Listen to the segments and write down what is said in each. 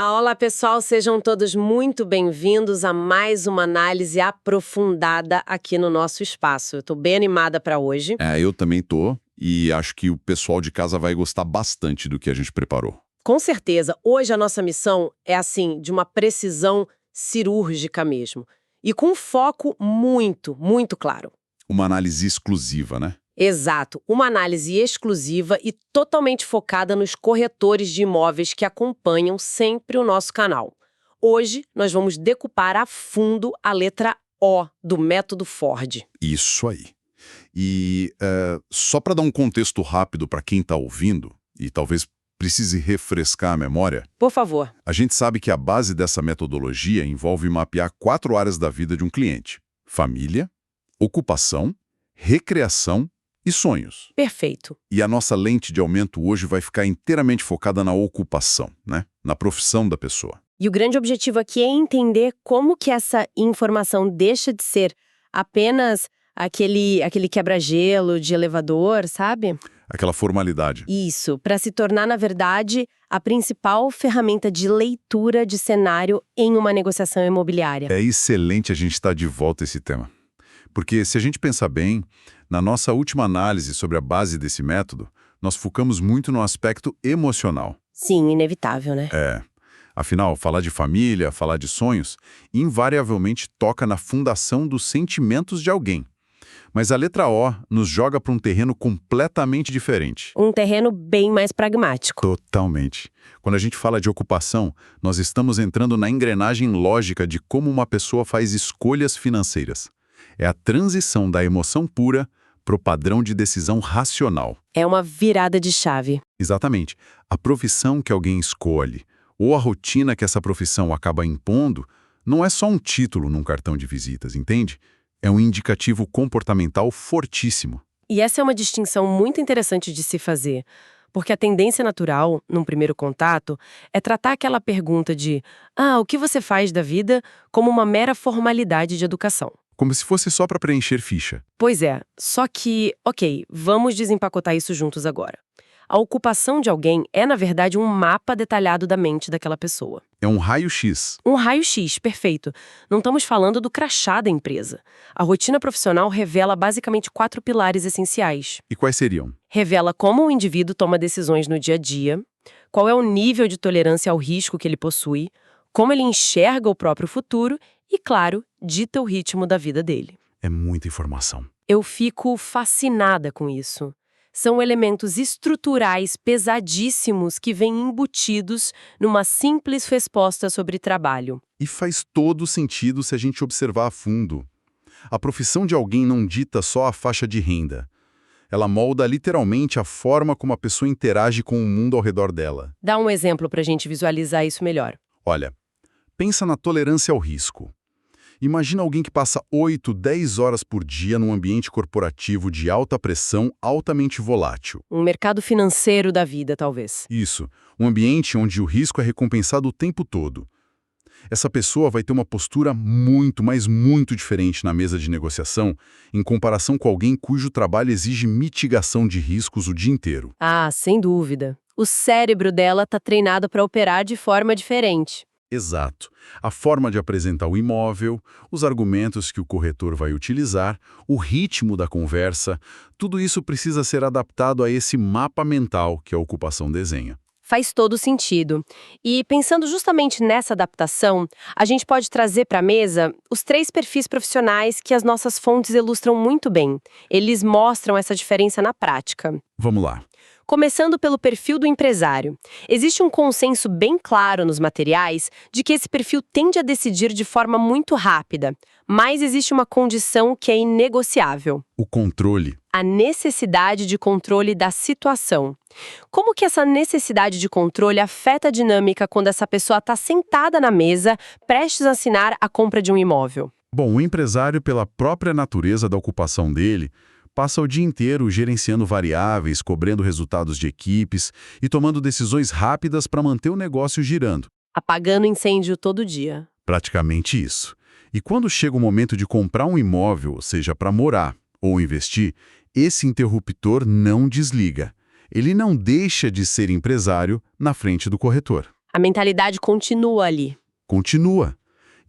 Olá, pessoal, sejam todos muito bem-vindos a mais uma análise aprofundada aqui no nosso espaço. Eu tô bem animada para hoje. Eu também tô, e acho que o pessoal de casa vai gostar bastante do que a gente preparou. Com certeza, hoje a nossa missão é assim, de uma precisão cirúrgica mesmo. E com um foco muito, muito claro. Uma análise exclusiva, né? Exato, uma análise exclusiva e totalmente focada nos corretores de imóveis que acompanham sempre o nosso canal. Hoje, nós vamos decupar a fundo a letra O do método Ford. Isso aí. E só para dar um contexto rápido para quem está ouvindo, e talvez precise refrescar a memória, Por favor. a gente sabe que a base dessa metodologia envolve mapear 4 áreas da vida de um cliente: família, ocupação, recreação e sonhos. Perfeito. E a nossa lente de aumento hoje vai ficar inteiramente focada na ocupação, né? Na profissão da pessoa. E o grande objetivo aqui é entender como que essa informação deixa de ser apenas aquele quebra-gelo de elevador, sabe? Aquela formalidade. Isso, para se tornar, na verdade, a principal ferramenta de leitura de cenário em uma negociação imobiliária. É excelente a gente estar de volta a esse tema. Porque se a gente pensar bem, na nossa última análise sobre a base desse método, nós focamos muito no aspecto emocional. Sim, inevitável, né? Afinal, falar de família, falar de sonhos, invariavelmente toca na fundação dos sentimentos de alguém. Mas a letra O nos joga para um terreno completamente diferente. Um terreno bem mais pragmático. Totalmente. Quando a gente fala de ocupação, nós estamos entrando na engrenagem lógica de como uma pessoa faz escolhas financeiras. É a transição da emoção pura para o padrão de decisão racional. É uma virada de chave. Exatamente. A profissão que alguém escolhe, ou a rotina que essa profissão acaba impondo, não é só um título num cartão de visitas, entende? É um indicativo comportamental fortíssimo. E essa é uma distinção muito interessante de se fazer, porque a tendência natural, num primeiro contato, é tratar aquela pergunta de o que você faz da vida como uma mera formalidade de educação. Como se fosse só para preencher ficha. Pois é, só que, vamos desempacotar isso juntos agora. A ocupação de alguém é, na verdade, um mapa detalhado da mente daquela pessoa. É um raio-x. Um raio-x, perfeito. Não estamos falando do crachá da empresa. A rotina profissional revela basicamente 4 pilares essenciais. E quais seriam? Revela como o indivíduo toma decisões no dia a dia, qual é o nível de tolerância ao risco que ele possui, como ele enxerga o próprio futuro e, claro, dita o ritmo da vida dele. É muita informação. Eu fico fascinada com isso. São elementos estruturais pesadíssimos que vêm embutidos numa simples resposta sobre trabalho. E faz todo sentido se a gente observar a fundo. A profissão de alguém não dita só a faixa de renda. Ela molda literalmente a forma como a pessoa interage com o mundo ao redor dela. Dá um exemplo para a gente visualizar isso melhor. Olha, pensa na tolerância ao risco. Imagina alguém que passa 8, 10 horas por dia num ambiente corporativo de alta pressão, altamente volátil. Um mercado financeiro da vida, talvez. Isso, um ambiente onde o risco é recompensado o tempo todo. Essa pessoa vai ter uma postura muito, mas muito diferente na mesa de negociação em comparação com alguém cujo trabalho exige mitigação de riscos o dia inteiro. Sem dúvida. O cérebro dela está treinado para operar de forma diferente. Exato. A forma de apresentar o imóvel, os argumentos que o corretor vai utilizar, o ritmo da conversa, tudo isso precisa ser adaptado a esse mapa mental que a ocupação desenha. Faz todo sentido. E pensando justamente nessa adaptação, a gente pode trazer para a mesa os 3 perfis profissionais que as nossas fontes ilustram muito bem. Eles mostram essa diferença na prática. Vamos lá. Começando pelo perfil do empresário. Existe um consenso bem claro nos materiais de que esse perfil tende a decidir de forma muito rápida, mas existe uma condição que é inegociável. O controle. A necessidade de controle da situação. Como que essa necessidade de controle afeta a dinâmica quando essa pessoa está sentada na mesa, prestes a assinar a compra de um imóvel? Bom, o empresário, pela própria natureza da ocupação dele, passa o dia inteiro gerenciando variáveis, cobrando resultados de equipes e tomando decisões rápidas para manter o negócio girando. Apagando incêndio todo dia. Praticamente isso. E quando chega o momento de comprar um imóvel, seja para morar ou investir, esse interruptor não desliga. Ele não deixa de ser empresário na frente do corretor. A mentalidade continua ali. Continua.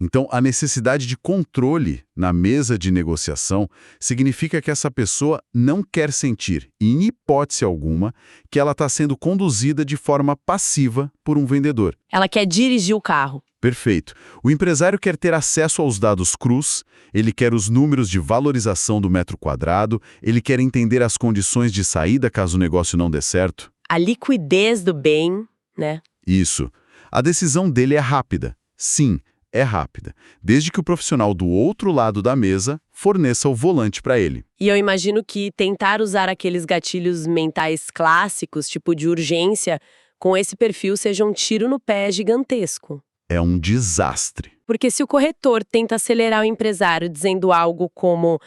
Então, a necessidade de controle na mesa de negociação significa que essa pessoa não quer sentir, em hipótese alguma, que ela está sendo conduzida de forma passiva por um vendedor. Ela quer dirigir o carro. Perfeito. O empresário quer ter acesso aos dados crus, ele quer os números de valorização do metro quadrado, ele quer entender as condições de saída caso o negócio não dê certo. A liquidez do bem, né? Isso. A decisão dele é rápida. Sim, é rápida, desde que o profissional do outro lado da mesa forneça o volante para ele. E eu imagino que tentar usar aqueles gatilhos mentais clássicos, tipo de urgência, com esse perfil seja um tiro no pé gigantesco. É um desastre. Porque se o corretor tenta acelerar o empresário dizendo algo como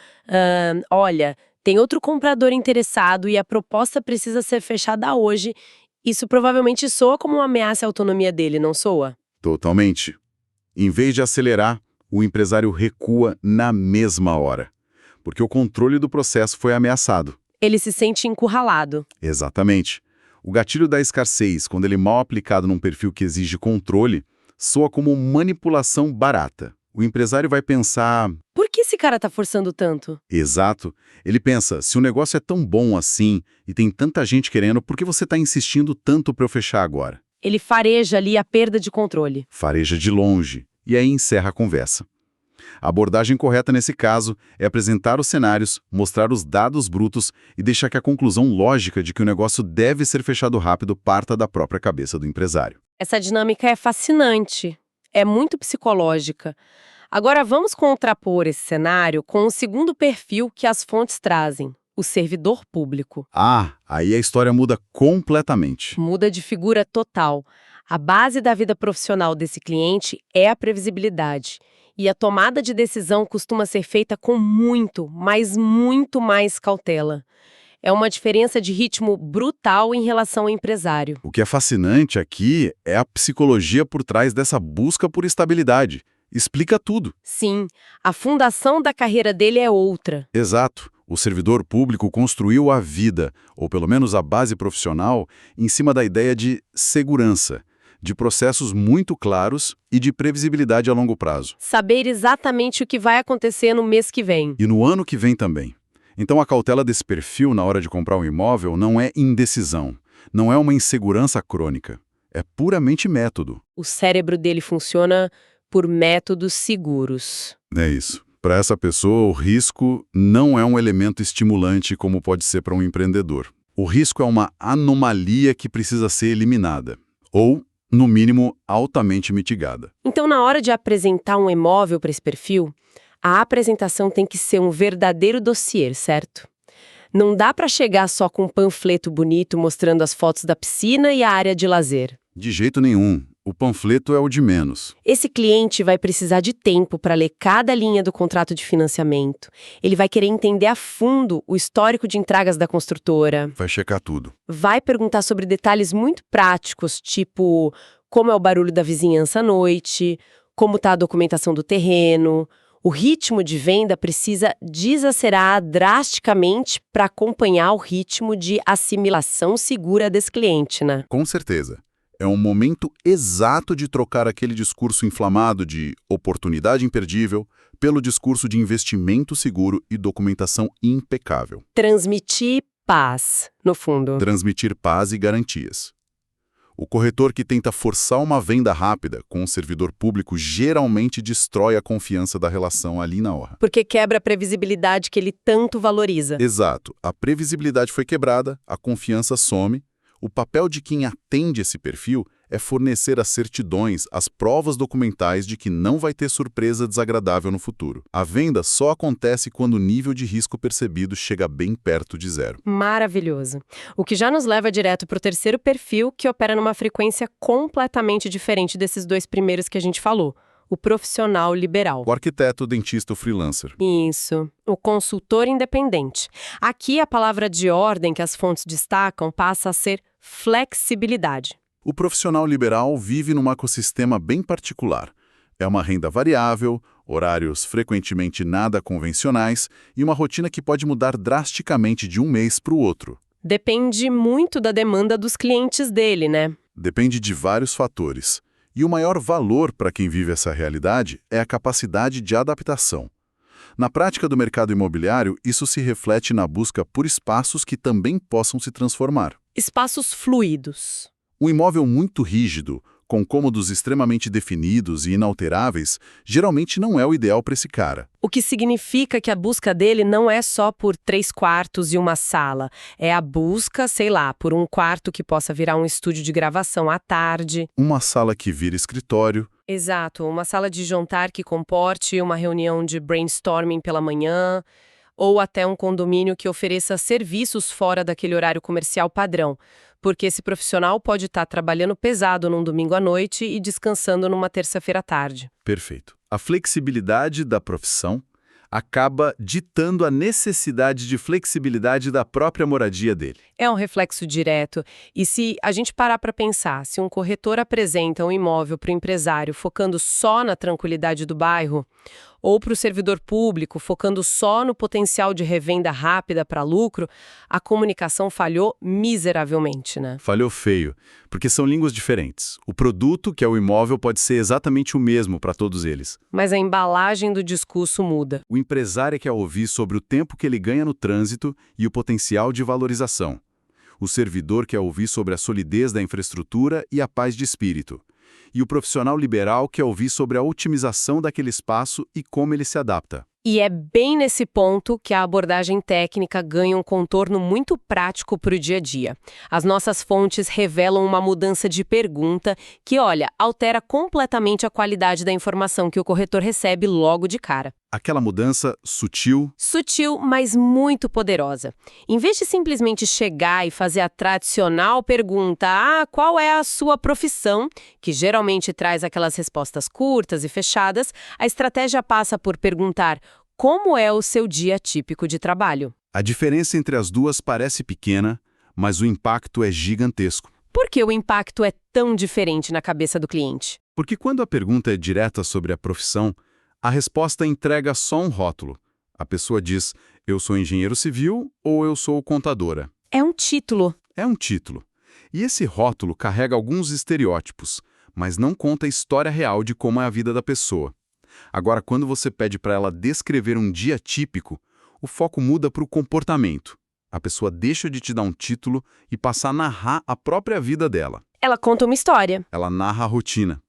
olha, tem outro comprador interessado e a proposta precisa ser fechada hoje, isso provavelmente soa como uma ameaça à autonomia dele, não soa? Totalmente. Em vez de acelerar, o empresário recua na mesma hora, porque o controle do processo foi ameaçado. Ele se sente encurralado. Exatamente. O gatilho da escassez, quando ele é mal aplicado num perfil que exige controle, soa como manipulação barata. O empresário vai pensar... Por que esse cara tá forçando tanto? Exato. Ele pensa, se o negócio é tão bom assim e tem tanta gente querendo, por que você está insistindo tanto para eu fechar agora? Ele fareja ali a perda de controle. Fareja de longe, e aí encerra a conversa. A abordagem correta nesse caso é apresentar os cenários, mostrar os dados brutos e deixar que a conclusão lógica de que o negócio deve ser fechado rápido parta da própria cabeça do empresário. Essa dinâmica é fascinante, é muito psicológica. Agora vamos contrapor esse cenário com o segundo perfil que as fontes trazem, o servidor público. Aí a história muda completamente. Muda de figura total. A base da vida profissional desse cliente é a previsibilidade. E a tomada de decisão costuma ser feita com muito, mas muito mais cautela. É uma diferença de ritmo brutal em relação ao empresário. O que é fascinante aqui é a psicologia por trás dessa busca por estabilidade. Explica tudo. Sim, a fundação da carreira dele é outra. Exato. O servidor público construiu a vida, ou pelo menos a base profissional, em cima da ideia de segurança, de processos muito claros e de previsibilidade a longo prazo. Saber exatamente o que vai acontecer no mês que vem. E no ano que vem também. Então a cautela desse perfil na hora de comprar um imóvel não é indecisão, não é uma insegurança crônica, é puramente método. O cérebro dele funciona por métodos seguros. É isso. Para essa pessoa, o risco não é um elemento estimulante como pode ser para um empreendedor. O risco é uma anomalia que precisa ser eliminada, ou, no mínimo, altamente mitigada. Então, na hora de apresentar um imóvel para esse perfil, a apresentação tem que ser um verdadeiro dossiê, certo? Não dá para chegar só com um panfleto bonito mostrando as fotos da piscina e a área de lazer. De jeito nenhum. O panfleto é o de menos. Esse cliente vai precisar de tempo para ler cada linha do contrato de financiamento. Ele vai querer entender a fundo o histórico de entregas da construtora. Vai checar tudo. Vai perguntar sobre detalhes muito práticos, tipo como é o barulho da vizinhança à noite, como está a documentação do terreno. O ritmo de venda precisa desacelerar drasticamente para acompanhar o ritmo de assimilação segura desse cliente, né? Com certeza. É um momento exato de trocar aquele discurso inflamado de oportunidade imperdível pelo discurso de investimento seguro e documentação impecável. Transmitir paz, no fundo. Transmitir paz e garantias. O corretor que tenta forçar uma venda rápida com o servidor público geralmente destrói a confiança da relação ali na hora. Porque quebra a previsibilidade que ele tanto valoriza. Exato. A previsibilidade foi quebrada, a confiança some. O papel de quem atende esse perfil é fornecer as certidões, as provas documentais de que não vai ter surpresa desagradável no futuro. A venda só acontece quando o nível de risco percebido chega bem perto de zero. Maravilhoso. O que já nos leva direto para o terceiro perfil, que opera numa frequência completamente diferente desses dois primeiros que a gente falou. O profissional liberal. O arquiteto, dentista ou freelancer. Isso. O consultor independente. Aqui a palavra de ordem que as fontes destacam passa a ser flexibilidade. O profissional liberal vive num ecossistema bem particular. É uma renda variável, horários frequentemente nada convencionais e uma rotina que pode mudar drasticamente de um mês para o outro. Depende muito da demanda dos clientes dele, né? Depende de vários fatores. E o maior valor para quem vive essa realidade é a capacidade de adaptação. Na prática do mercado imobiliário, isso se reflete na busca por espaços que também possam se transformar. Espaços fluidos. Um imóvel muito rígido, com cômodos extremamente definidos e inalteráveis, geralmente não é o ideal para esse cara. O que significa que a busca dele não é só por 3 quartos e uma sala. É a busca, sei lá, por um quarto que possa virar um estúdio de gravação à tarde. Uma sala que vira escritório. Exato, uma sala de jantar que comporte uma reunião de brainstorming pela manhã, ou até um condomínio que ofereça serviços fora daquele horário comercial padrão, porque esse profissional pode estar trabalhando pesado num domingo à noite e descansando numa terça-feira à tarde. Perfeito. A flexibilidade da profissão acaba ditando a necessidade de flexibilidade da própria moradia dele. É um reflexo direto. E se a gente parar para pensar, se um corretor apresenta um imóvel para o empresário focando só na tranquilidade do bairro, ou para o servidor público focando só no potencial de revenda rápida para lucro, a comunicação falhou miseravelmente, né? Falhou feio, porque são línguas diferentes. O produto, que é o imóvel, pode ser exatamente o mesmo para todos eles. Mas a embalagem do discurso muda. O empresário quer ouvir sobre o tempo que ele ganha no trânsito e o potencial de valorização. O servidor quer ouvir sobre a solidez da infraestrutura e a paz de espírito. E o profissional liberal quer ouvir sobre a otimização daquele espaço e como ele se adapta. E é bem nesse ponto que a abordagem técnica ganha um contorno muito prático para o dia a dia. As nossas fontes revelam uma mudança de pergunta que, olha, altera completamente a qualidade da informação que o corretor recebe logo de cara. Aquela mudança sutil. Sutil, mas muito poderosa. Em vez de simplesmente chegar e fazer a tradicional pergunta, qual é a sua profissão, que geralmente traz aquelas respostas curtas e fechadas, a estratégia passa por perguntar como é o seu dia típico de trabalho. A diferença entre as duas parece pequena, mas o impacto é gigantesco. Por que o impacto é tão diferente na cabeça do cliente? Porque quando a pergunta é direta sobre a profissão, a resposta entrega só um rótulo. A pessoa diz, eu sou engenheiro civil ou eu sou contadora. É um título. É um título. E esse rótulo carrega alguns estereótipos, mas não conta a história real de como é a vida da pessoa. Agora, quando você pede para ela descrever um dia típico, o foco muda para o comportamento. A pessoa deixa de te dar um título e passa a narrar a própria vida dela. Ela conta uma história. Ela narra a rotina.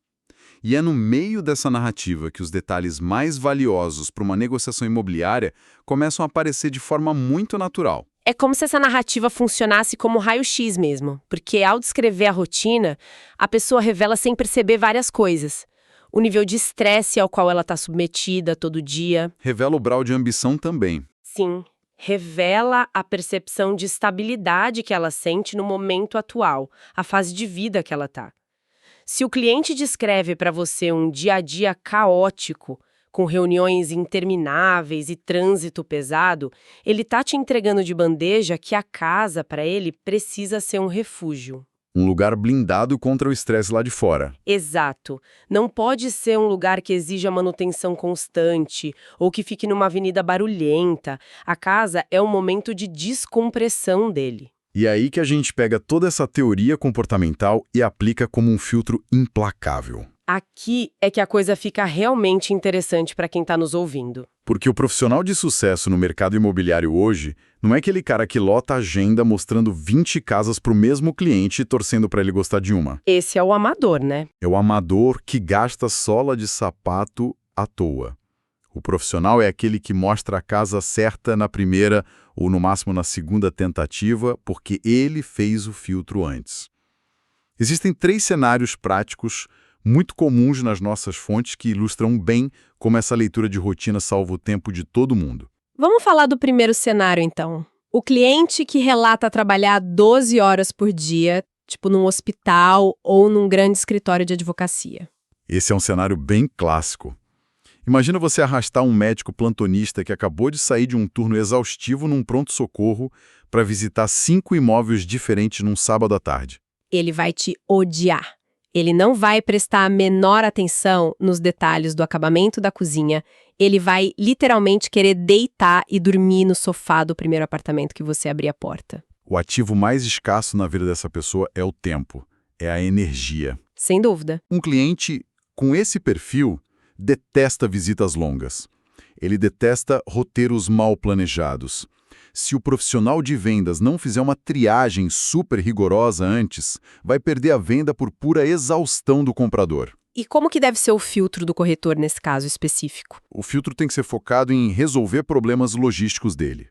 E é no meio dessa narrativa que os detalhes mais valiosos para uma negociação imobiliária começam a aparecer de forma muito natural. É como se essa narrativa funcionasse como raio-x mesmo, porque ao descrever a rotina, a pessoa revela sem perceber várias coisas. O nível de estresse ao qual ela está submetida todo dia. Revela o grau de ambição também. Sim, revela a percepção de estabilidade que ela sente no momento atual, a fase de vida que ela está. Se o cliente descreve para você um dia a dia caótico, com reuniões intermináveis e trânsito pesado, ele está te entregando de bandeja que a casa, para ele, precisa ser um refúgio. Um lugar blindado contra o estresse lá de fora. Exato. Não pode ser um lugar que exija manutenção constante ou que fique numa avenida barulhenta. A casa é um momento de descompressão dele. E é aí que a gente pega toda essa teoria comportamental e aplica como um filtro implacável. Aqui é que a coisa fica realmente interessante para quem está nos ouvindo. Porque o profissional de sucesso no mercado imobiliário hoje não é aquele cara que lota a agenda mostrando 20 casas para o mesmo cliente e torcendo para ele gostar de uma. Esse é o amador, né? É o amador que gasta sola de sapato à toa. O profissional é aquele que mostra a casa certa na primeira ou no máximo na segunda tentativa, porque ele fez o filtro antes. Existem 3 cenários práticos muito comuns nas nossas fontes que ilustram bem como essa leitura de rotina salva o tempo de todo mundo. Vamos falar do primeiro cenário, então. O cliente que relata trabalhar 12 horas por dia, tipo num hospital ou num grande escritório de advocacia. Esse é um cenário bem clássico. Imagina você arrastar um médico plantonista que acabou de sair de um turno exaustivo num pronto-socorro para visitar 5 imóveis diferentes num sábado à tarde. Ele vai te odiar. Ele não vai prestar a menor atenção nos detalhes do acabamento da cozinha. Ele vai literalmente querer deitar e dormir no sofá do primeiro apartamento que você abrir a porta. O ativo mais escasso na vida dessa pessoa é o tempo. é a energia. Sem dúvida. Um cliente com esse perfil detesta visitas longas. Ele detesta roteiros mal planejados. Se o profissional de vendas não fizer uma triagem super rigorosa antes, vai perder a venda por pura exaustão do comprador. E como que deve ser o filtro do corretor nesse caso específico? O filtro tem que ser focado em resolver problemas logísticos dele.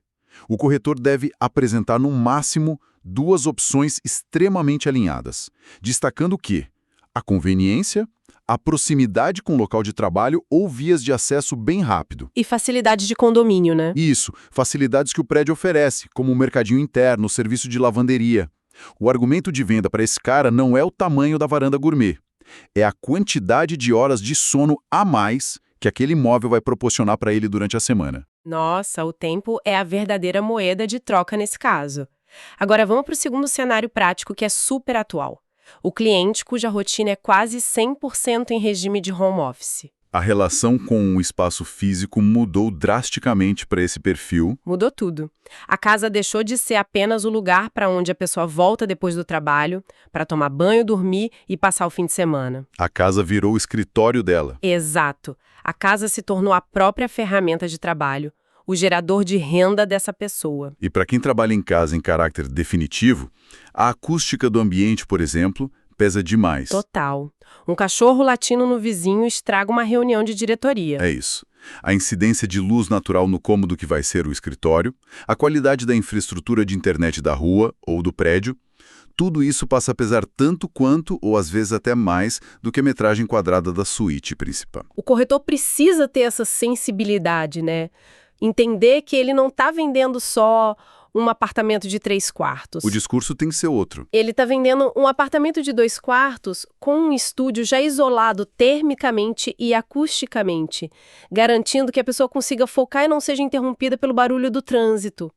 O corretor deve apresentar, no máximo, 2 opções extremamente alinhadas, destacando que a conveniência, a proximidade com o local de trabalho ou vias de acesso bem rápido. E facilidade de condomínio, né? Isso, facilidades que o prédio oferece, como o mercadinho interno, o serviço de lavanderia. O argumento de venda para esse cara não é o tamanho da varanda gourmet, é a quantidade de horas de sono a mais que aquele imóvel vai proporcionar para ele durante a semana. Nossa, o tempo é a verdadeira moeda de troca nesse caso. Agora vamos para o segundo cenário prático que é super atual. O cliente cuja rotina é quase 100% em regime de home office. A relação com o espaço físico mudou drasticamente para esse perfil. Mudou tudo. A casa deixou de ser apenas o lugar para onde a pessoa volta depois do trabalho, para tomar banho, dormir e passar o fim de semana. A casa virou o escritório dela. Exato. A casa se tornou a própria ferramenta de trabalho, o gerador de renda dessa pessoa. E para quem trabalha em casa em caráter definitivo, a acústica do ambiente, por exemplo, pesa demais. Total. Um cachorro latindo no vizinho estraga uma reunião de diretoria. É isso. A incidência de luz natural no cômodo que vai ser o escritório, a qualidade da infraestrutura de internet da rua ou do prédio, tudo isso passa a pesar tanto quanto, ou às vezes até mais, do que a metragem quadrada da suíte principal. O corretor precisa ter essa sensibilidade, né? Entender que ele não está vendendo só um apartamento de 3 quartos. O discurso tem que ser outro. Ele está vendendo um apartamento de 2 quartos com um estúdio já isolado termicamente e acusticamente, garantindo que a pessoa consiga focar e não seja interrompida pelo barulho do trânsito.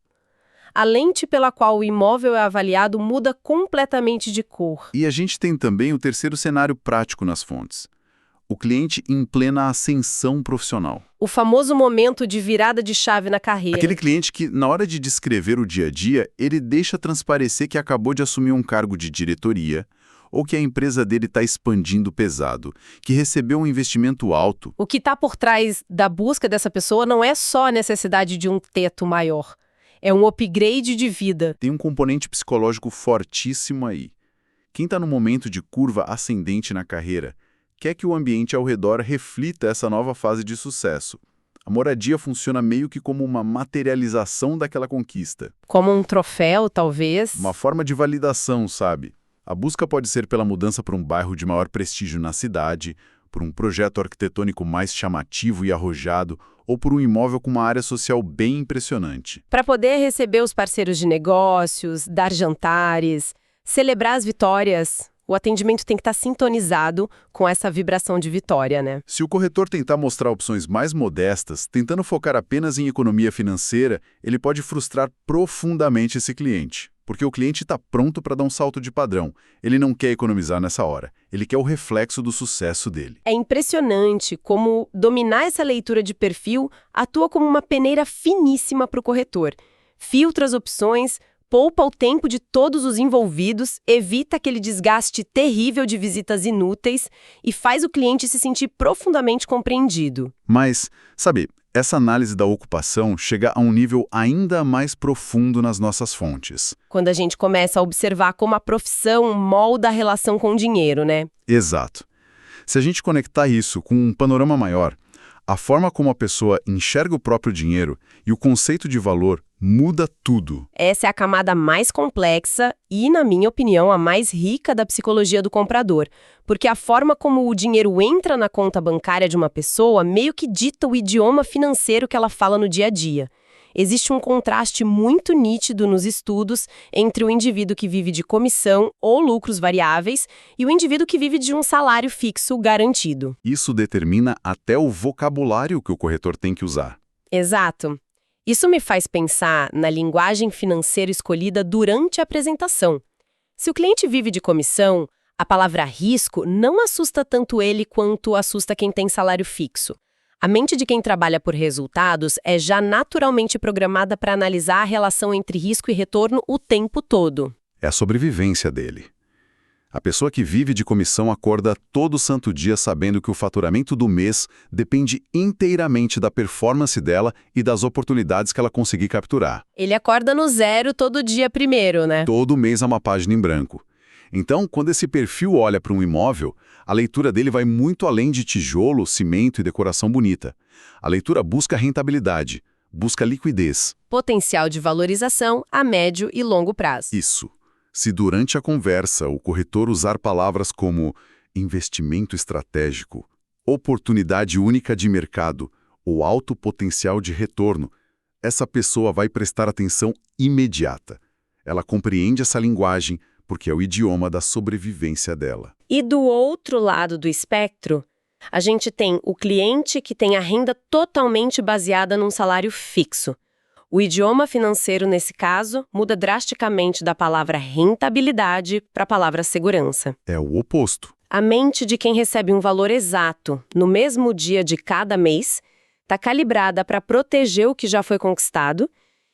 A lente pela qual o imóvel é avaliado muda completamente de cor. E a gente tem também o terceiro cenário prático nas fontes. O cliente em plena ascensão profissional. O famoso momento de virada de chave na carreira. Aquele cliente que, na hora de descrever o dia a dia, ele deixa transparecer que acabou de assumir um cargo de diretoria, ou que a empresa dele está expandindo pesado, que recebeu um investimento alto. O que está por trás da busca dessa pessoa não é só a necessidade de um teto maior. É um upgrade de vida. Tem um componente psicológico fortíssimo aí. Quem está no momento de curva ascendente na carreira quer que o ambiente ao redor reflita essa nova fase de sucesso. A moradia funciona meio que como uma materialização daquela conquista. Como um troféu, talvez. Uma forma de validação, sabe? A busca pode ser pela mudança para um bairro de maior prestígio na cidade, por um projeto arquitetônico mais chamativo e arrojado, ou por um imóvel com uma área social bem impressionante. Para poder receber os parceiros de negócios, dar jantares, celebrar as vitórias, o atendimento tem que estar sintonizado com essa vibração de vitória, né? Se o corretor tentar mostrar opções mais modestas, tentando focar apenas em economia financeira, ele pode frustrar profundamente esse cliente. Porque o cliente está pronto para dar um salto de padrão. Ele não quer economizar nessa hora. Ele quer o reflexo do sucesso dele. É impressionante como dominar essa leitura de perfil atua como uma peneira finíssima para o corretor. Filtra as opções, poupa o tempo de todos os envolvidos, evita aquele desgaste terrível de visitas inúteis e faz o cliente se sentir profundamente compreendido. Mas, sabe, essa análise da ocupação chega a um nível ainda mais profundo nas nossas fontes. Quando a gente começa a observar como a profissão molda a relação com o dinheiro, né? Exato. Se a gente conectar isso com um panorama maior, a forma como a pessoa enxerga o próprio dinheiro e o conceito de valor muda tudo. Essa é a camada mais complexa e, na minha opinião, a mais rica da psicologia do comprador, porque a forma como o dinheiro entra na conta bancária de uma pessoa meio que dita o idioma financeiro que ela fala no dia a dia. Existe um contraste muito nítido nos estudos entre o indivíduo que vive de comissão ou lucros variáveis e o indivíduo que vive de um salário fixo garantido. Isso determina até o vocabulário que o corretor tem que usar. Exato. Isso me faz pensar na linguagem financeira escolhida durante a apresentação. Se o cliente vive de comissão, a palavra risco não assusta tanto ele quanto assusta quem tem salário fixo. A mente de quem trabalha por resultados é já naturalmente programada para analisar a relação entre risco e retorno o tempo todo. É a sobrevivência dele. A pessoa que vive de comissão acorda todo santo dia sabendo que o faturamento do mês depende inteiramente da performance dela e das oportunidades que ela conseguir capturar. Ele acorda no zero todo dia primeiro, né? Todo mês é uma página em branco. Então, quando esse perfil olha para um imóvel, a leitura dele vai muito além de tijolo, cimento e decoração bonita. A leitura busca rentabilidade, busca liquidez. Potencial de valorização a médio e longo prazo. Isso. Se durante a conversa o corretor usar palavras como investimento estratégico, oportunidade única de mercado ou alto potencial de retorno, essa pessoa vai prestar atenção imediata. Ela compreende essa linguagem porque é o idioma da sobrevivência dela. E do outro lado do espectro, a gente tem o cliente que tem a renda totalmente baseada num salário fixo. O idioma financeiro, nesse caso, muda drasticamente da palavra rentabilidade para a palavra segurança. É o oposto. A mente de quem recebe um valor exato no mesmo dia de cada mês está calibrada para proteger o que já foi conquistado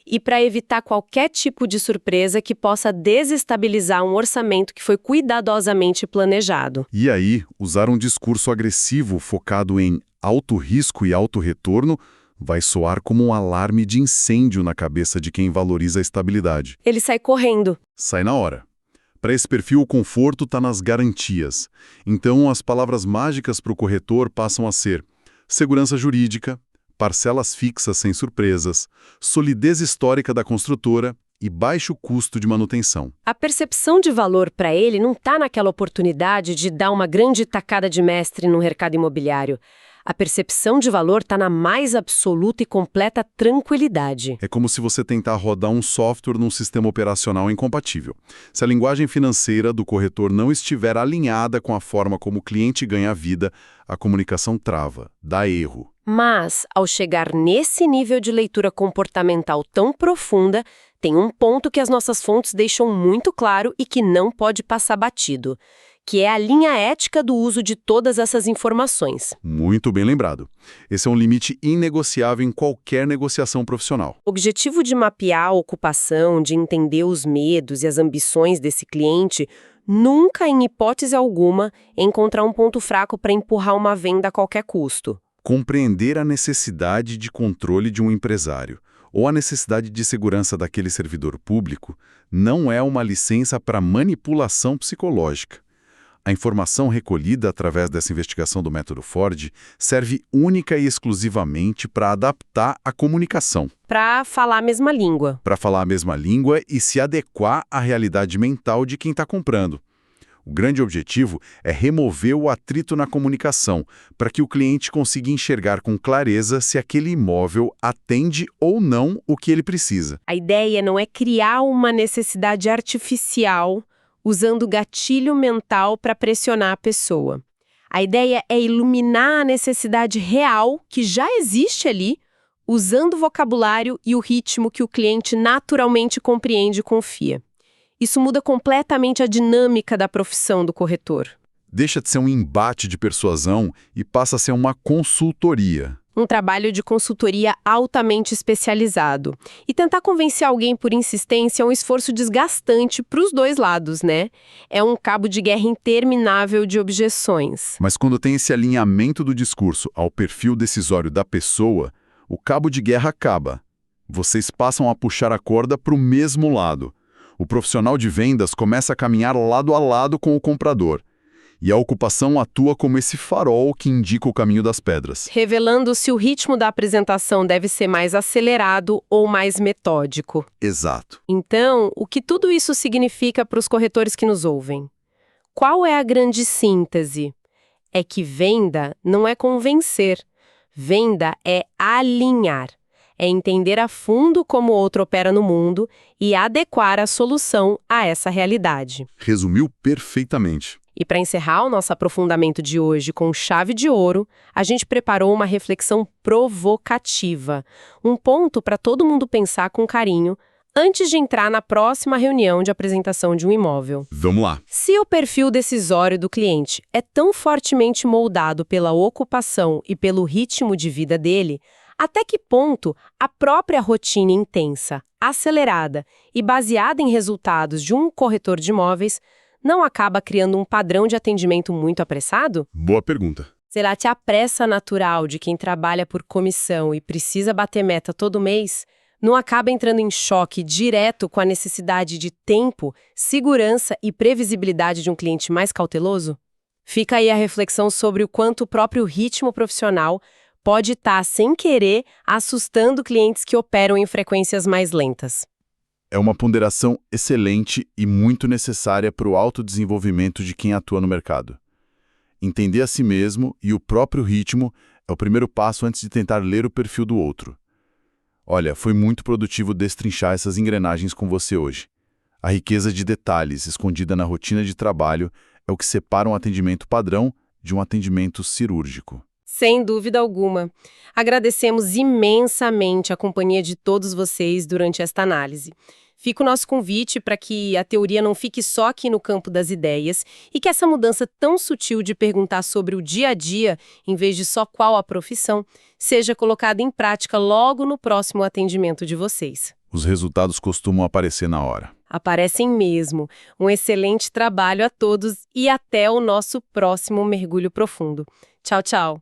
e para evitar qualquer tipo de surpresa que possa desestabilizar um orçamento que foi cuidadosamente planejado. E aí, usar um discurso agressivo focado em alto risco e alto retorno vai soar como um alarme de incêndio na cabeça de quem valoriza a estabilidade. Ele sai correndo. Sai na hora. Para esse perfil, o conforto está nas garantias. Então, as palavras mágicas para o corretor passam a ser segurança jurídica, parcelas fixas sem surpresas, solidez histórica da construtora e baixo custo de manutenção. A percepção de valor para ele não está naquela oportunidade de dar uma grande tacada de mestre no mercado imobiliário. A percepção de valor está na mais absoluta e completa tranquilidade. É como se você tentar rodar um software num sistema operacional incompatível. Se a linguagem financeira do corretor não estiver alinhada com a forma como o cliente ganha a vida, a comunicação trava, dá erro. Mas, ao chegar nesse nível de leitura comportamental tão profunda, tem um ponto que as nossas fontes deixam muito claro e que não pode passar batido, que é a linha ética do uso de todas essas informações. Muito bem lembrado. Esse é um limite inegociável em qualquer negociação profissional. O objetivo de mapear a ocupação, de entender os medos e as ambições desse cliente, nunca, em hipótese alguma, é encontrar um ponto fraco para empurrar uma venda a qualquer custo. Compreender a necessidade de controle de um empresário ou a necessidade de segurança daquele servidor público não é uma licença para manipulação psicológica. A informação recolhida através dessa investigação do método Ford serve única e exclusivamente para adaptar a comunicação. Para falar a mesma língua. Para falar a mesma língua e se adequar à realidade mental de quem está comprando. O grande objetivo é remover o atrito na comunicação, para que o cliente consiga enxergar com clareza se aquele imóvel atende ou não o que ele precisa. A ideia não é criar uma necessidade artificial usando gatilho mental para pressionar a pessoa. A ideia é iluminar a necessidade real que já existe ali, usando o vocabulário e o ritmo que o cliente naturalmente compreende e confia. Isso muda completamente a dinâmica da profissão do corretor. Deixa de ser um embate de persuasão e passa a ser uma consultoria. Um trabalho de consultoria altamente especializado. E tentar convencer alguém por insistência é um esforço desgastante para os dois lados, né? É um cabo de guerra interminável de objeções. Mas quando tem esse alinhamento do discurso ao perfil decisório da pessoa, o cabo de guerra acaba. Vocês passam a puxar a corda para o mesmo lado. O profissional de vendas começa a caminhar lado a lado com o comprador. E a ocupação atua como esse farol que indica o caminho das pedras. Revelando se o ritmo da apresentação deve ser mais acelerado ou mais metódico. Exato. Então, o que tudo isso significa para os corretores que nos ouvem? Qual é a grande síntese? É que venda não é convencer. Venda é alinhar. É entender a fundo como o outro opera no mundo e adequar a solução a essa realidade. Resumiu perfeitamente. E para encerrar o nosso aprofundamento de hoje com chave de ouro, a gente preparou uma reflexão provocativa. Um ponto para todo mundo pensar com carinho antes de entrar na próxima reunião de apresentação de um imóvel. Vamos lá. Se o perfil decisório do cliente é tão fortemente moldado pela ocupação e pelo ritmo de vida dele, até que ponto a própria rotina intensa, acelerada e baseada em resultados de um corretor de imóveis não acaba criando um padrão de atendimento muito apressado? Boa pergunta. Será que a pressa natural de quem trabalha por comissão e precisa bater meta todo mês não acaba entrando em choque direto com a necessidade de tempo, segurança e previsibilidade de um cliente mais cauteloso? Fica aí a reflexão sobre o quanto o próprio ritmo profissional pode estar, sem querer, assustando clientes que operam em frequências mais lentas. É uma ponderação excelente e muito necessária para o autodesenvolvimento de quem atua no mercado. Entender a si mesmo e o próprio ritmo é o primeiro passo antes de tentar ler o perfil do outro. Olha, foi muito produtivo destrinchar essas engrenagens com você hoje. A riqueza de detalhes escondida na rotina de trabalho é o que separa um atendimento padrão de um atendimento cirúrgico. Sem dúvida alguma. Agradecemos imensamente a companhia de todos vocês durante esta análise. Fica o nosso convite para que a teoria não fique só aqui no campo das ideias e que essa mudança tão sutil de perguntar sobre o dia a dia, em vez de só qual a profissão, seja colocada em prática logo no próximo atendimento de vocês. Os resultados costumam aparecer na hora. Aparecem mesmo. Um excelente trabalho a todos e até o nosso próximo mergulho profundo. Tchau, tchau!